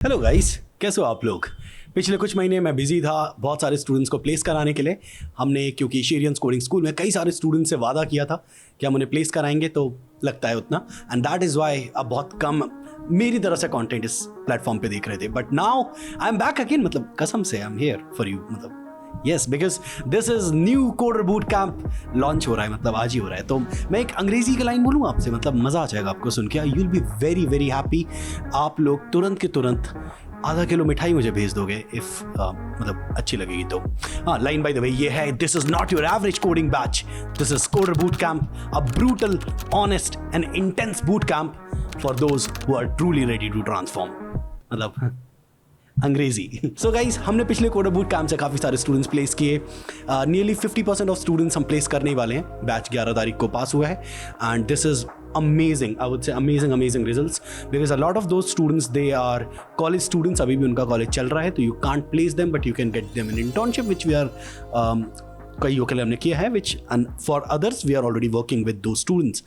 Hello guys, कैसे हो आप लोग। पिछले कुछ महीने मैं बिजी था बहुत सारे स्टूडेंट्स को प्लेस कराने के लिए। हमने क्योंकि शेरियंस कोडिंग स्कूल में कई सारे स्टूडेंट्स से वादा किया था कि हम उन्हें प्लेस कराएंगे, तो लगता है उतना। एंड दैट इज़ वाई अब बहुत कम मेरी तरफ से कंटेंट इस प्लेटफॉर्म पे देख रहे थे। But now I am back again, मतलब कसम से I am here for you. मतलब yes, because this is new coder boot camp launch हो रहा है, मतलब आज ही हो रहा है। तो मैं एक अंग्रेजी की लाइन बोलूँ आपसे, मतलब मज़ा आ जाएगा आपको सुन के। You will be very very happy. आप लोग तुरंत के तुरंत आधा किलो मिठाई मुझे भेज दोगे इफ मतलब अच्छी लगेगी तो। हाँ, लाइन बाय द वे ये है, this is not your average coding batch, this is coder boot camp, a brutal, honest and intense boot camp for those who are truly ready to transform. मतलब अंग्रेजी। So guys, हमने पिछले coder boot camp से काफ़ी सारे students place किए। Nearly 50% of students हम place करने ही वाले हैं। बैच 11 तारीख को पास हुआ है and this is amazing, I would say amazing results, because a lot of those students, they are college students, अभी भी उनका कॉलेज चल रहा है, तो you can't place them but you can get them an internship which we are कईयों के लिए हमने किया है, which and for others we are already working with those students।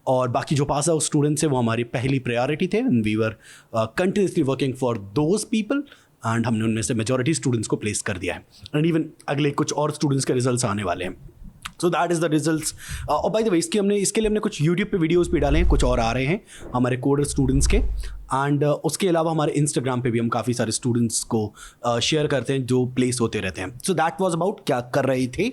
और बाकी जो पास आउट स्टूडेंट्स हैं वो हमारी पहली प्रायोरिटी थे and we were continuously working for those people and हमने उनमें से मेजॉरिटी स्टूडेंट्स को प्लेस कर दिया है। एंड इवन अगले कुछ और स्टूडेंट्स के रिजल्ट्स आने वाले हैं। So that is the results. और बाय द वे इसके लिए हमने कुछ यूट्यूब पे वीडियोस भी डाले हैं, कुछ और आ रहे हैं हमारे कोडर स्टूडेंट्स के। एंड उसके अलावा हमारे इंस्टाग्राम पे भी हम काफ़ी सारे स्टूडेंट्स को शेयर करते हैं जो प्लेस होते रहते हैं। सो दैट वाज अबाउट क्या कर रहे थे।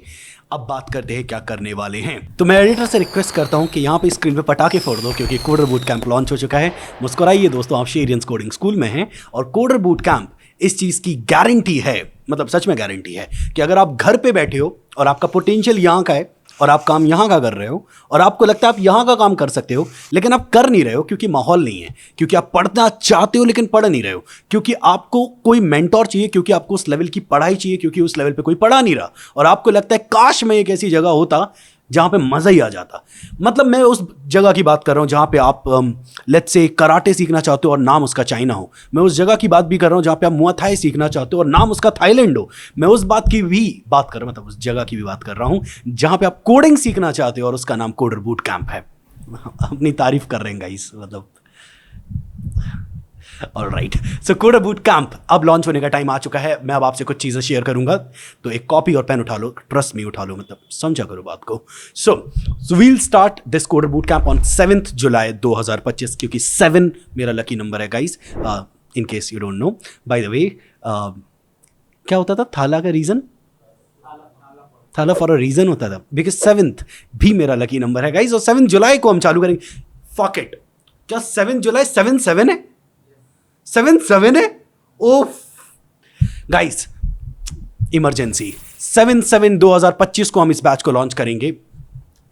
अब बात करते हैं क्या करने वाले हैं। तो मैं एडिटर से रिक्वेस्ट करता हूँ कि यहाँ पे स्क्रीन पे पटाखे फोड़ दो, क्योंकि कोडर बूट कैंप लॉन्च हो चुका है। मुस्कुराइए दोस्तों, आप शेरियंस कोडिंग स्कूल में हैं और कोडर बूट कैंप इस चीज़ की गारंटी है, मतलब सच में गारंटी है कि अगर आप घर पे बैठे हो और आपका पोटेंशियल यहाँ का है और आप काम यहाँ का कर रहे हो और आपको लगता है आप यहाँ का काम कर सकते हो, लेकिन आप कर नहीं रहे हो क्योंकि माहौल नहीं है, क्योंकि आप पढ़ना चाहते हो लेकिन पढ़ नहीं रहे हो, क्योंकि आपको कोई मेंटोर चाहिए, क्योंकि आपको उस लेवल की पढ़ाई चाहिए, क्योंकि उस लेवल पे कोई पढ़ा नहीं रहा और आपको लगता है काश मैं एक ऐसी जगह होता जहाँ पे मज़ा ही आ जाता। मतलब मैं उस जगह की बात कर रहा हूँ जहाँ पे आप लेट्स से कराटे सीखना चाहते हो और नाम उसका चाइना हो। मैं उस जगह की बात भी कर रहा हूँ जहाँ पे आप मुआ थाई सीखना चाहते हो और नाम उसका थाईलैंड हो। मैं उस बात की भी बात कर रहा हूँ, मतलब उस जगह की भी बात कर रहा हूँ जहाँ पे आप कोडिंग सीखना चाहते हो और उसका नाम कोडर बूट कैंप है। अपनी तारीफ कर रहे हैं गाइस, मतलब ऑलराइट। सो कोडर बूट कैंप अब लॉन्च होने का टाइम आ चुका है। मैं अब आपसे कुछ चीज़ें शेयर करूंगा, तो एक कॉपी और पेन उठा लो, ट्रस्ट मी उठा लो, मतलब समझा करो बात को। So we'll start this coder boot camp on 7 July 2025, क्योंकि 7 मेरा लकी नंबर है guys, in case you don't know. By the way क्या होता था थाला का रीज़न, थाला फॉर अ रीज़न होता था, बिकॉज 7th भी मेरा लकी नंबर है गाइज। और 7 जुलाई को हम चालू करेंगे। फक इट, क्या 7 जुलाई 7/7 है? 7/7 है? ओफ गाइस, इमरजेंसी। 7/7/2025 को हम इस बैच को लॉन्च करेंगे।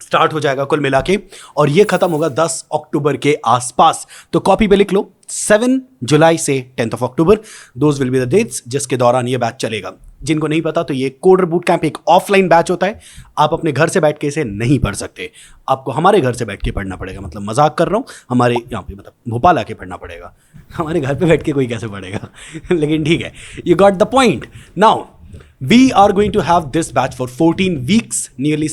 स्टार्ट हो जाएगा कुल मिला के और ये खत्म होगा 10 अक्टूबर के आसपास। तो कॉपी पे लिख लो 7 जुलाई से 10 अक्टूबर, those will be the dates जिसके दौरान ये बैच चलेगा। जिनको नहीं पता तो ये कोडर बूट कैंप एक ऑफलाइन बैच होता है। आप अपने घर से बैठ के इसे नहीं पढ़ सकते, आपको हमारे घर से बैठ के पढ़ना पड़ेगा। मतलब मजाक कर रहा हूँ, हमारे यहाँ पे मतलब भोपाल आके पढ़ना पड़ेगा। हमारे घर पे बैठ के कोई कैसे पढ़ेगा लेकिन ठीक है, you got the point. Now we are going to have this batch for 14 weeks, nearly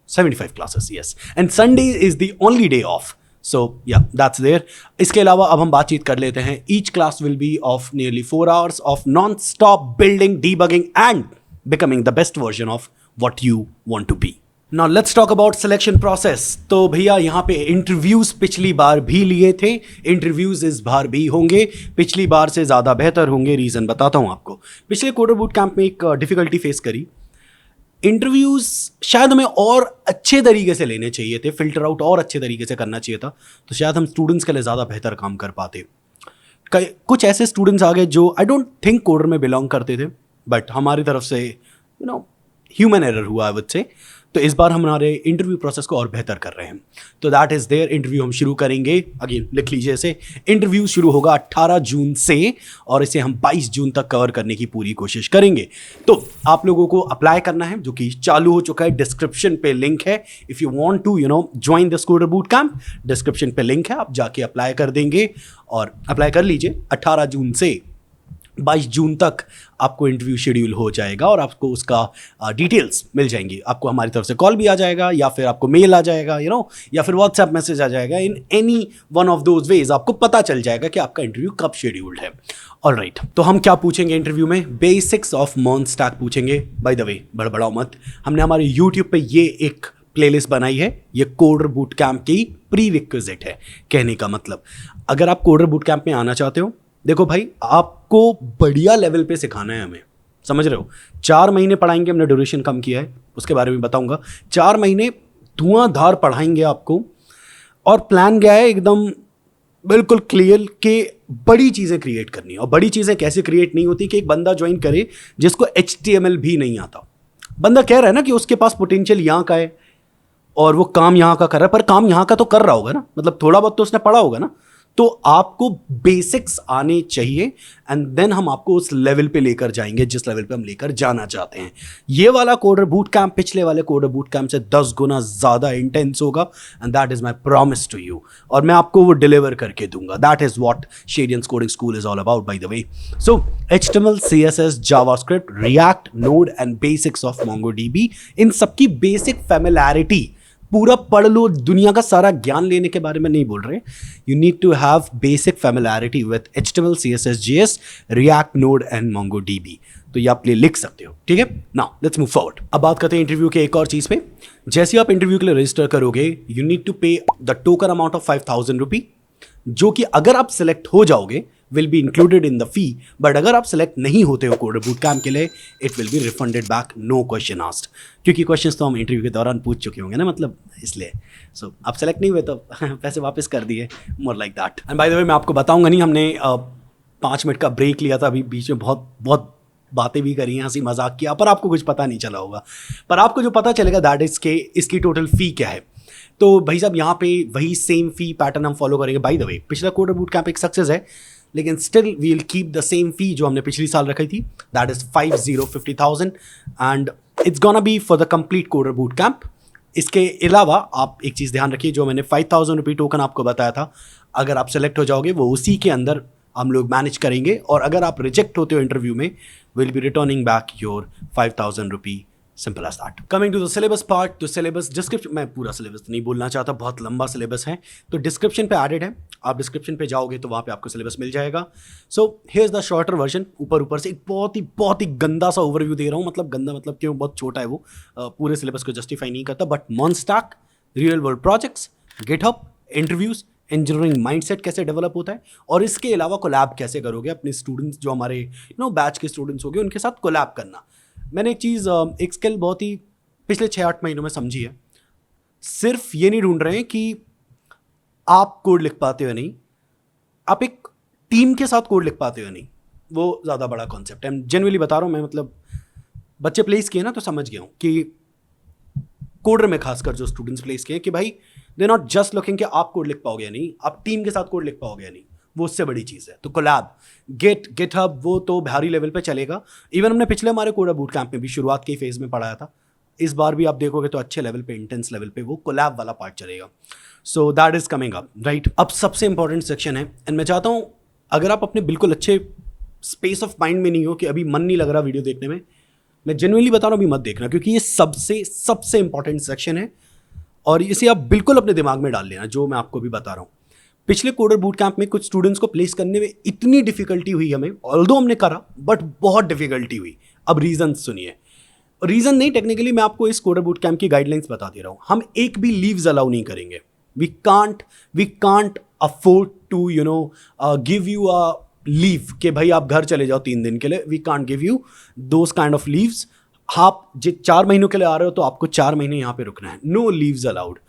75 classes, yes, and Sunday is the only day off, so yeah, that's there। इसके अलावा अब हम बातचीत कर लेते हैं। Each class will be of nearly 4 hours of non-stop building, debugging and becoming the best version of what you want to be। Now let's talk about selection process। तो भैया यहाँ पे इंटरव्यूज पिछली बार भी लिए थे, इंटरव्यूज इस बार भी होंगे, पिछली बार से ज़्यादा बेहतर होंगे। रीज़न बताता हूँ आपको। पिछले कोडर बूट कैंप में एक डिफ़िकल्टी फेस करी, इंटरव्यूज़ शायद हमें और अच्छे तरीके से लेने चाहिए थे, फिल्टर आउट और अच्छे तरीके से करना चाहिए था, तो शायद हम स्टूडेंट्स के लिए ज़्यादा बेहतर काम कर पाते। कुछ ऐसे स्टूडेंट्स आ गए जो आई डोंट थिंक कोडर में बिलोंग करते थे, बट हमारी तरफ से ह्यूमन एरर हुआ आई वुड से। तो इस बार हम हमारे इंटरव्यू प्रोसेस को और बेहतर कर रहे हैं। तो दैट इज़ देयर। इंटरव्यू हम शुरू करेंगे, अगेन लिख लीजिए इसे, इंटरव्यू शुरू होगा 18 जून से और इसे हम 22 जून तक कवर करने की पूरी कोशिश करेंगे। तो आप लोगों को अप्लाई करना है, जो कि चालू हो चुका है। डिस्क्रिप्शन पे लिंक है, if you want to join this coder boot camp, description पे लिंक है, आप जाके अप्लाई कर देंगे और अप्लाई कर लीजिए। 18 जून से 22 जून तक आपको इंटरव्यू शेड्यूल हो जाएगा और आपको उसका डिटेल्स मिल जाएंगी। आपको हमारी तरफ से कॉल भी आ जाएगा या फिर आपको मेल आ जाएगा या फिर व्हाट्सएप मैसेज आ जाएगा। In any one of those veg आपको पता चल जाएगा कि आपका इंटरव्यू कब शेड्यूल्ड है। ऑलराइट, तो हम क्या पूछेंगे इंटरव्यू में? बेसिक्स ऑफ मॉन्स्टैक पूछेंगे। बाय द वे, बड़बड़ाओ मत, हमने हमारे यूट्यूब पे ये एक प्लेलिस्ट बनाई है, ये कोडर बूट कैंप की प्री रिक्विजिट है। कहने का मतलब, अगर आप कोडर बूट कैंप में आना चाहते हो, देखो भाई, आपको बढ़िया लेवल पे सिखाना है हमें, समझ रहे हो? 4 महीने पढ़ाएंगे, हमने ड्यूरेशन कम किया है, उसके बारे में बताऊंगा। 4 महीने धुआंधार पढ़ाएंगे आपको, और प्लान क्या है एकदम बिल्कुल क्लियर कि बड़ी चीज़ें क्रिएट करनी है। और बड़ी चीज़ें कैसे क्रिएट नहीं होती कि एक बंदा ज्वाइन करे जिसको HTML भी नहीं आता। बंदा कह रहा है ना कि उसके पास पोटेंशियल यहाँ का है और वो काम यहाँ का कर रहा है, पर काम यहाँ का तो कर रहा होगा ना, मतलब थोड़ा बहुत तो उसने पढ़ा होगा ना। तो आपको बेसिक्स आने चाहिए एंड देन हम आपको उस लेवल पे लेकर जाएंगे जिस लेवल पे हम लेकर जाना चाहते हैं। ये वाला कोडर बूट कैंप पिछले वाले कोडर बूट कैंप से 10 गुना ज़्यादा इंटेंस होगा and that is my promise to you. और मैं आपको वो डिलीवर करके दूंगा। That is what Sheryians coding school is all about, by the way. So HTML, CSS, JavaScript, React, Node and basics of MongoDB, इन सबकी बेसिक फेमिलैरिटी पूरा पढ़ लो। दुनिया का सारा ज्ञान लेने के बारे में नहीं बोल रहे। You need to have basic familiarity with HTML, CSS, JS, React, Node and MongoDB। तो ये आप लिख सकते हो, ठीक है। Now let's move forward. अब बात करते हैं इंटरव्यू के एक और चीज़ पे। जैसे आप इंटरव्यू के लिए रजिस्टर करोगे, यू नीड टू पे द टोकन अमाउंट ऑफ 5000 रुपी, जो कि अगर आप सेलेक्ट हो जाओगे will be included in the fee. But अगर आप सेलेक्ट नहीं होते हो कोडर बूट कैंप के लिए, it will be refunded back, no question asked. क्योंकि क्वेश्चन्स तो हम इंटरव्यू के दौरान पूछ चुके होंगे ना, मतलब इसलिए। सो आप सेलेक्ट नहीं हुए तो पैसे वापस कर दिए, more like that. And by the way, मैं आपको बताऊंगा नहीं, हमने 5 मिनट का ब्रेक लिया था अभी बीच में, बहुत बातें भी करी हैं, हंसी मजाक किया, पर आपको कुछ पता नहीं चला होगा। पर आपको जो पता चलेगा दैट इज के इसकी टोटल फ़ी क्या है। तो भाई साहब, यहाँ पे वही सेम फी पैटर्न हम फॉलो करेंगे। बाय द वे, पिछला कोडर बूट कैंप एक सक्सेस है, लेकिन still we will keep the same fee जो हमने पिछली साल रखी थी, that is 50,000 and it's gonna be for the complete coder boot camp. इसके अलावा आप एक चीज़ ध्यान रखिए, जो मैंने 5000 रुपये टोकन आपको बताया था, अगर आप सेलेक्ट हो जाओगे वो उसी के अंदर हम लोग मैनेज करेंगे। और अगर आप रिजेक्ट होते हो इंटरव्यू में, will be returning back your 5000 rupee, simple as that. Coming to the syllabus part, तो सिलेबस डिस्क्रिप्शन, मैं पूरा सिलेबस नहीं बोलना चाहता, बहुत लंबा सिलेबस है, तो डिस्क्रिप्शन पे एडेड है। आप डिस्क्रिप्शन पे जाओगे तो वहाँ पे आपको सिलेबस मिल जाएगा। So here is the shorter version. ऊपर से एक बहुत ही गंदा सा ओवरव्यू दे रहा हूँ, मतलब गंदा मतलब क्यों, बहुत छोटा है वो, पूरे सिलेबस को जस्टिफाई नहीं करता। But MERN stack, real world projects, GitHub, interviews, engineering mindset कैसे डेवलप होता है, और इसके अलावा कोलैब कैसे करोगे अपने स्टूडेंट्स, जो हमारे बैच के स्टूडेंट्स होंगे उनके साथ कोलैब करना। मैंने एक चीज़, एक स्किल बहुत ही पिछले 6-8 महीनों में समझी है। सिर्फ ये नहीं ढूंढ रहे हैं कि आप कोड लिख पाते हो नहीं, आप एक टीम के साथ कोड लिख पाते हो नहीं, वो ज़्यादा बड़ा कॉन्सेप्ट है। जेन्युइनली बता रहा हूँ मैं, मतलब बच्चे प्लेस किए ना तो समझ गया हूँ कि कोडर में खासकर जो स्टूडेंट्स प्लेस किए कि भाई दे नॉट जस्ट लुकिंग कि आप कोड लिख पाओगे या नहीं, आप टीम के साथ कोड लिख पाओगे या नहीं, वो उससे बड़ी चीज़ है। तो कोलैब, गिटहब, वो तो भारी लेवल पे चलेगा। इवन हमने पिछले हमारे कोडर बूट कैंप में भी शुरुआत के फेज़ में पढ़ाया था, इस बार भी आप देखोगे तो अच्छे लेवल पे, इंटेंस लेवल पे वो कोलैब वाला पार्ट चलेगा। So that is coming up, right. अब सबसे इंपॉर्टेंट सेक्शन है, एंड मैं चाहता हूँ अगर आप अपने बिल्कुल अच्छे स्पेस ऑफ माइंड में नहीं हो कि अभी मन नहीं लग रहा वीडियो देखने में, मैं जेन्युइनली बता रहा हूँ अभी मत देखना, क्योंकि ये सबसे इंपॉर्टेंट सेक्शन है और इसे आप बिल्कुल अपने दिमाग में डाल लेना, जो मैं आपको भी बता रहा हूँ। पिछले कोडर बूट कैंप में कुछ स्टूडेंट्स को प्लेस करने में इतनी डिफिकल्टी हुई हमें, ऑल्दो हमने करा बट बहुत डिफिकल्टी हुई। अब रीज़न सुनिए, रीज़न नहीं, टेक्निकली मैं आपको इस कोडर बूट कैंप की गाइडलाइंस बता दे रहा हूँ। हम एक भी लीव्स अलाउ नहीं करेंगे। We can't afford to give you a leave कि भाई आप घर चले जाओ 3 दिन के लिए। We can't give you those kind of leaves. आप 4 महीनों के लिए आ रहे हो तो आपको 4 महीने यहाँ पे रुकना है। No leaves allowed.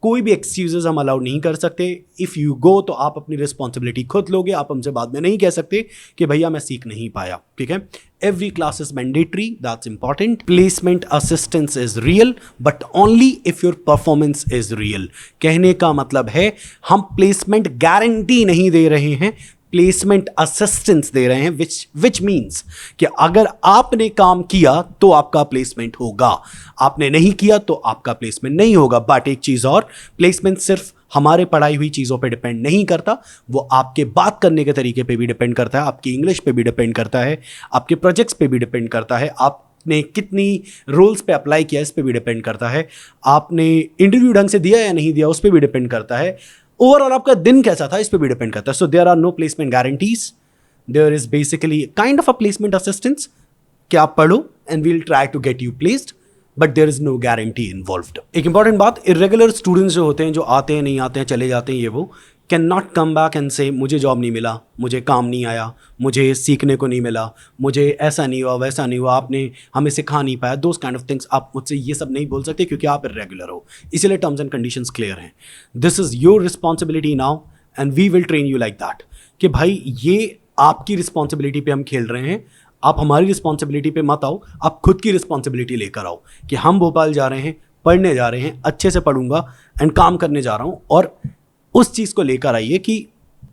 कोई भी एक्सक्यूजेज हम अलाउड नहीं कर सकते। इफ़ यू गो तो आप अपनी रिस्पॉन्सिबिलिटी खुद लोगे। आप हमसे बाद में नहीं कह सकते कि भैया मैं सीख नहीं पाया, ठीक है। Every class is mandatory, that's important. Placement assistance is real but only if your performance is real. कहने का मतलब है हम प्लेसमेंट गारंटी नहीं दे रहे हैं, प्लेसमेंट असिस्टेंस दे रहे हैं, विच मीन्स कि अगर आपने काम किया तो आपका प्लेसमेंट होगा, आपने नहीं किया तो आपका प्लेसमेंट नहीं होगा। बट एक चीज़ और, प्लेसमेंट सिर्फ हमारे पढ़ाई हुई चीज़ों पे डिपेंड नहीं करता, वो आपके बात करने के तरीके पे भी डिपेंड करता है, आपकी इंग्लिश पे भी डिपेंड करता है, आपके प्रोजेक्ट्स पे भी डिपेंड करता है, आपने कितनी रोल्स पे अप्लाई किया इस पे भी डिपेंड करता है, आपने इंटरव्यू ढंग से दिया या नहीं दिया उस पे भी डिपेंड करता है, ओवरऑल आपका दिन कैसा था इस पे भी डिपेंड करता है. So there are no placement guarantees, there is basically kind of a placement assistance कि आप पढ़ो and we'll try to get you placed, but there is no guarantee involved. एक इंपॉर्टेंट बात, इरेगुलर स्टूडेंट्स जो होते हैं, जो आते हैं नहीं आते हैं चले जाते हैं, ये वो can not come back and से मुझे जॉब नहीं मिला, मुझे काम नहीं आया, मुझे सीखने को नहीं मिला, मुझे ऐसा नहीं हुआ वैसा नहीं हुआ, आपने हमें सिखा नहीं पाया, दोज काइंड ऑफ थिंग्स. आप मुझसे ये सब नहीं बोल सकते क्योंकि आप इरेगुलर हो, इसीलिए टर्म्स एंड कंडीशंस क्लियर हैं. This is your responsibility now and we will train you like that कि भाई ये आपकी रिस्पॉन्सिबिलिटी पे हम खेल रहे हैं, आप हमारी रिस्पॉन्सिबिलिटी पे मत आओ, आप खुद की रिस्पॉन्सिबिलिटी लेकर आओ कि हम भोपाल जा रहे हैं, पढ़ने जा रहे हैं, अच्छे से पढ़ूंगा एंड काम करने जा रहा हूँ, और उस चीज़ को लेकर आइए कि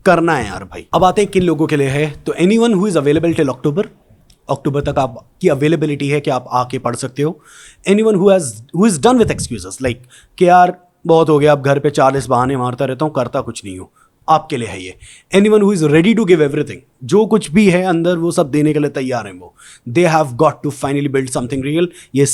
करना है यार भाई. अब आते हैं किन लोगों के लिए है. तो anyone who is available till October तक आपकी अवेलेबिलिटी है कि आप आके पढ़ सकते हो. Anyone who is done with excuses like कि यार बहुत हो गया, अब घर पे 40 बहाने मारता रहता हूँ, करता कुछ नहीं हो, आपके लिए है ये. Anyone who is ready to give everything, जो कुछ भी है अंदर वो सब देने के लिए तैयार हैं, वो they have got to finally build something real. ये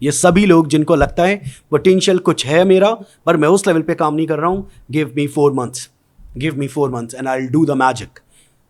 सभी लोग जिनको लगता है पोटेंशियल कुछ है मेरा पर मैं उस लेवल पे काम नहीं कर रहा हूँ, give me 4 months and I will do the magic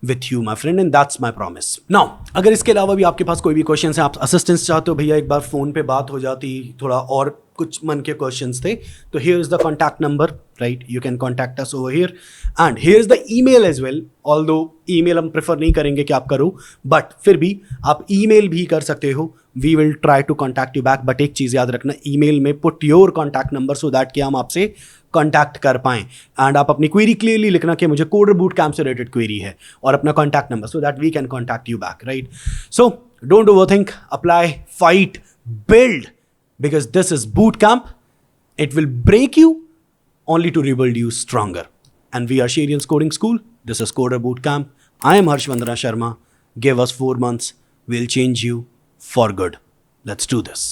with you my friend and that's my promise. Now अगर इसके अलावा भी आपके पास कोई भी क्वेश्चन है, आप असिस्टेंस चाहते हो, भैया एक बार फ़ोन पे बात हो जाती, थोड़ा और कुछ मन के क्वेश्चंस थे, तो here is the contact number, right, you can contact us over here and here is the email as well. Although email हम प्रेफर नहीं करेंगे कि आप करो, बट फिर भी आप ईमेल भी कर सकते हो. We will try to contact you back, but एक चीज़ याद रखना, ईमेल में put your contact number so that कि हम आपसे कॉन्टैक्ट कर पाएँ. एंड आप अपनी क्वेरी क्लियरली लिखना कि मुझे कोडर बूट कैंप से रिलेटेड क्वेरी है, और अपना contact number so that we can contact you back, right. So don't overthink, apply, fight, build, because this is boot camp. It will break you only to rebuild you stronger. And we are Sharian's Coding School. This is Coder Boot Camp. I am Harshvandana Sharma. Give us 4 months. We'll change you for good. Let's do this.